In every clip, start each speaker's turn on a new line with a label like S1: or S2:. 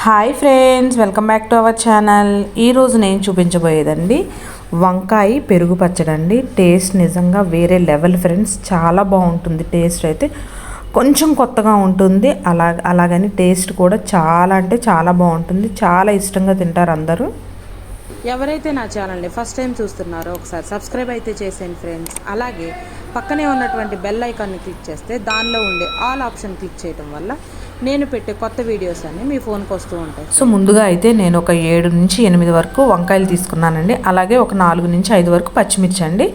S1: Hi friends, welcome back to our channel. ఈరోజు నేను చూపించబోయేదండి వంకాయ పెరుగు పచ్చడి అండి. టేస్ట్ నిజంగా వేరే లెవెల్ ఫ్రెండ్స్, చాలా బాగుంటుంది. టేస్ట్ అయితే కొంచెం కొత్తగా ఉంటుంది, అలాగని టేస్ట్ కూడా చాలా అంటే చాలా బాగుంటుంది. చాలా ఇష్టంగా తింటారు అందరూ.
S2: ఎవరైతే నా ఛానల్ని ఫస్ట్ టైం చూస్తున్నారో ఒకసారి సబ్స్క్రైబ్ అయితే చేసేయండి ఫ్రెండ్స్. అలాగే పక్కనే ఉన్నటువంటి బెల్ ఐకాన్ని క్లిక్ చేస్తే దానిలో ఉండే ఆల్ ఆప్షన్ క్లిక్ చేయడం వల్ల నేను పెట్టే కొత్త వీడియోస్ అన్నీ మీ ఫోన్కి వస్తూ ఉంటాయి.
S1: సో ముందుగా అయితే నేను ఒక 7 నుంచి 8 వరకు వంకాయలు తీసుకున్నానండి. అలాగే ఒక 4 నుంచి 5 వరకు పచ్చిమిర్చి అండి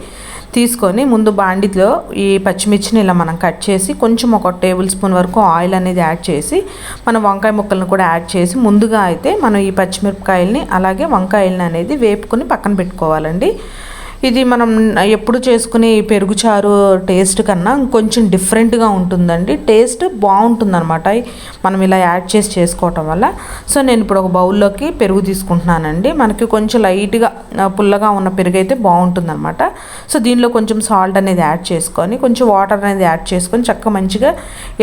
S1: తీసుకొని, ముందు బాండిలో ఈ పచ్చిమిర్చిని ఇలా మనం కట్ చేసి కొంచెం ఒక టేబుల్ స్పూన్ వరకు ఆయిల్ అనేది యాడ్ చేసి మనం వంకాయ ముక్కలను కూడా యాడ్ చేసి ముందుగా అయితే మనం ఈ పచ్చిమిరపకాయలని అలాగే వంకాయలని అనేది వేపుకొని పక్కన పెట్టుకోవాలండి. ఇది మనం ఎప్పుడు చేసుకునే పెరుగు చారు టేస్ట్ కన్నా కొంచెం డిఫరెంట్గా ఉంటుందండి. టేస్ట్ బాగుంటుందన్నమాట మనం ఇలా యాడ్ చేసి చేసుకోవటం వల్ల. సో నేను ఇప్పుడు ఒక బౌల్లోకి పెరుగు తీసుకుంటున్నానండి. మనకి కొంచెం లైట్గా పుల్లగా ఉన్న పెరుగు అయితే బాగుంటుందన్నమాట. సో దీనిలో కొంచెం సాల్ట్ అనేది యాడ్ చేసుకొని కొంచెం వాటర్ అనేది యాడ్ చేసుకొని చక్కగా మంచిగా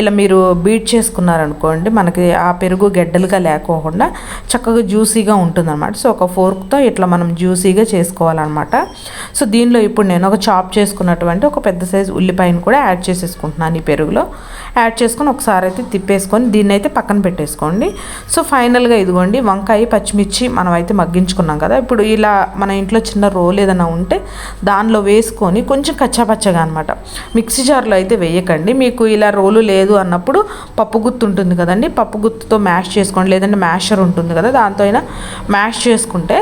S1: ఇలా మీరు బీట్ చేసుకున్నారనుకోండి, మనకి ఆ పెరుగు గెడ్డలుగా లేకోకుండా చక్కగా జ్యూసీగా ఉంటుందన్నమాట. సో ఒక ఫోర్క్తో ఇట్లా మనం జ్యూసీగా చేసుకోవాలన్నమాట. సో దీనిలో ఇప్పుడు నేను ఒక చాప్ చేసుకున్నటువంటి ఒక పెద్ద సైజు ఉల్లిపాయను కూడా యాడ్ చేసేసుకుంటున్నాను. ఈ పెరుగులో యాడ్ చేసుకొని ఒకసారి అయితే తిప్పేసుకొని దీన్ని అయితే పక్కన పెట్టేసుకోండి. సో ఫైనల్గా ఇదిగోండి వంకాయ పచ్చిమిర్చి మనం అయితే మగ్గించుకున్నాం కదా. ఇప్పుడు ఇలా మన ఇంట్లో చిన్న రోల్ ఏదైనా ఉంటే దానిలో వేసుకొని కొంచెం కచ్చాపచ్చగా అనమాట, మిక్సీ జార్లో అయితే వేయకండి. మీకు ఇలా రోలు లేదు అన్నప్పుడు పప్పు గుత్తు ఉంటుంది కదండి, పప్పు గుత్తుతో మ్యాష్ చేసుకోండి, లేదంటే మ్యాషర్ ఉంటుంది కదా దాంతో అయినా మ్యాష్ చేసుకుంటే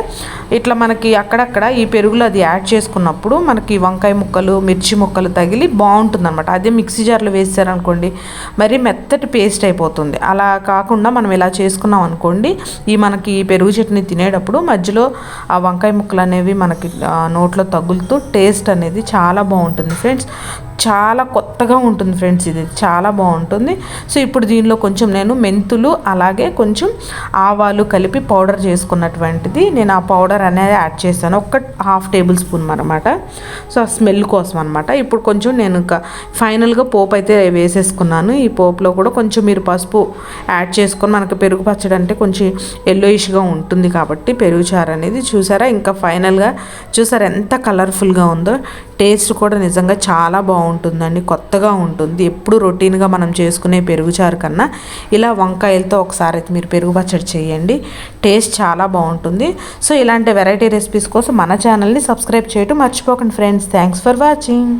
S1: ఇట్లా మనకి అక్కడక్కడ ఈ పెరుగులో అది యాడ్ చేసుకున్నప్పుడు మనకి వంకాయ ముక్కలు మిర్చి ముక్కలు తగిలి బాగుంటుంది అనమాట. అదే మిక్సీ జార్లో వేసారనుకోండి మరి మెత్తటి పేస్ట్ అయిపోతుంది. అలా కాకుండా మనం ఇలా చేసుకున్నాం అనుకోండి, ఈ మనకి పెరుగు చట్నీ తినేటప్పుడు మధ్యలో ఆ వంకాయ ముక్కలు అనేవి మనకి నోట్లో తగులుతూ టేస్ట్ అనేది చాలా బాగుంటుంది ఫ్రెండ్స్. చాలా కొత్తగా ఉంటుంది ఫ్రెండ్స్, ఇది చాలా బాగుంటుంది. సో ఇప్పుడు దీనిలో కొంచెం నేను మెంతులు అలాగే కొంచెం ఆవాలు కలిపి పౌడర్ చేసుకున్నటువంటిది నేను ఆ పౌడర్ అనేది యాడ్ చేశాను, ఒక 1/2 టేబుల్ స్పూన్ అనమాట. సో ఆ స్మెల్ కోసం అనమాట. ఇప్పుడు కొంచెం నేను ఫైనల్గా పోపు అయితే వేసేసుకున్నాను. ఈ పోపులో కూడా కొంచెం మీరు పసుపు యాడ్ చేసుకొని, మనకి పెరుగు పచ్చడి అంటే కొంచెం ఎల్లోయిష్గా ఉంటుంది కాబట్టి పెరుగు చారు అనేది చూసారా, ఇంకా ఫైనల్గా చూసారా ఎంత కలర్ఫుల్గా ఉందో. టేస్ట్ కూడా నిజంగా చాలా బాగుంటుందండి, కొత్తగా ఉంటుంది. ఎప్పుడు రొటీన్గా మనం చేసుకునే పెరుగు చారు కన్నా ఇలా వంకాయలతో ఒకసారి అయితే మీరు పెరుగు పచ్చడి చేయండి, టేస్ట్ చాలా బాగుంటుంది. సో ఇలాంటి వెరైటీ రెసిపీస్ కోసం మన ఛానల్ని సబ్స్క్రైబ్ చేయడం మర్చిపోకండి ఫ్రెండ్స్. Thanks for watching.